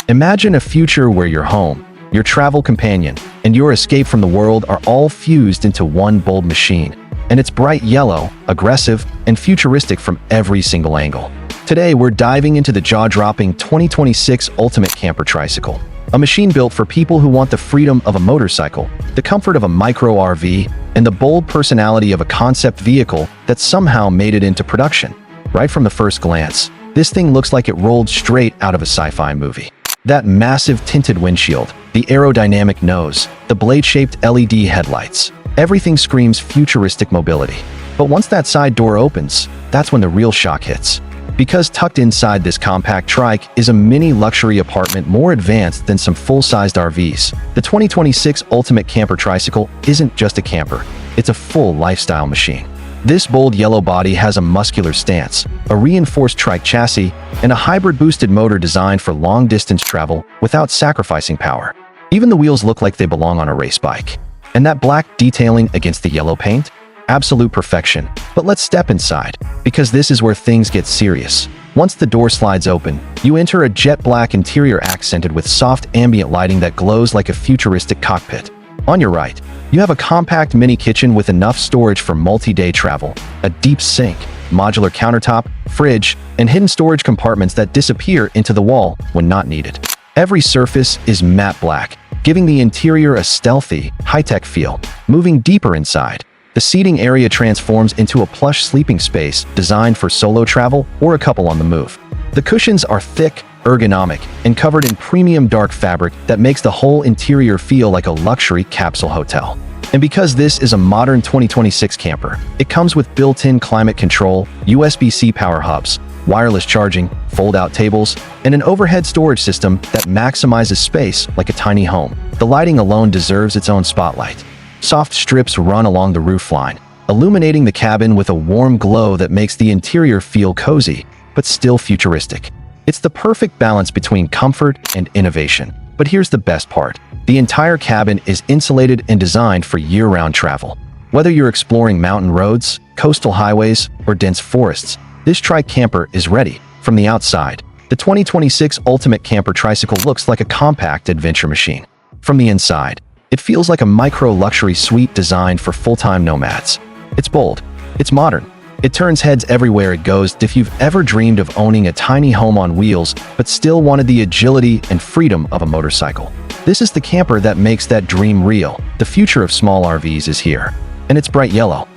Imagine a future where your home, your travel companion, and your escape from the world are all fused into one bold machine. And it's bright yellow, aggressive, and futuristic from every single angle. Today, we're diving into the jaw-dropping 2026 Ultimate Camper Tricycle, a machine built for people who want the freedom of a motorcycle, the comfort of a micro RV, and the bold personality of a concept vehicle that somehow made it into production. Right from the first glance, this thing looks like it rolled straight out of a sci-fi movie. That massive tinted windshield, the aerodynamic nose, the blade-shaped LED headlights, everything screams futuristic mobility. But once that side door opens, that's when the real shock hits. Because tucked inside this compact trike is a mini luxury apartment more advanced than some full-sized RVs. The 2026 Ultimate Camper Tricycle isn't just a camper, it's a full lifestyle machine. This bold yellow body has a muscular stance, a reinforced trike chassis, and a hybrid boosted motor designed for long-distance travel without sacrificing power. Even the wheels look like they belong on a race bike. And that black detailing against the yellow paint? Absolute perfection. But let's step inside, because this is where things get serious. Once the door slides open, you enter a jet black interior accented with soft ambient lighting that glows like a futuristic cockpit. On your right, you have a compact mini kitchen with enough storage for multi-day travel, a deep sink, modular countertop, fridge, and hidden storage compartments that disappear into the wall when not needed. Every surface is matte black, giving the interior a stealthy, high-tech feel. Moving deeper inside, the seating area transforms into a plush sleeping space designed for solo travel or a couple on the move. The cushions are thick, ergonomic, and covered in premium dark fabric that makes the whole interior feel like a luxury capsule hotel. And because this is a modern 2026 camper, it comes with built-in climate control, USB-C power hubs, wireless charging, fold-out tables, and an overhead storage system that maximizes space like a tiny home. The lighting alone deserves its own spotlight. Soft strips run along the roofline, illuminating the cabin with a warm glow that makes the interior feel cozy, but still futuristic. It's the perfect balance between comfort and innovation. But here's the best part. The entire cabin is insulated and designed for year-round travel. Whether you're exploring mountain roads, coastal highways, or dense forests, this Trike camper is ready. From the outside, the 2026 Ultimate Camper Tricycle looks like a compact adventure machine. From the inside, it feels like a micro-luxury suite designed for full-time nomads. It's bold. It's modern. It turns heads everywhere it goes. If you've ever dreamed of owning a tiny home on wheels but still wanted the agility and freedom of a motorcycle, this is the camper that makes that dream real. The future of small RVs is here, and it's bright yellow.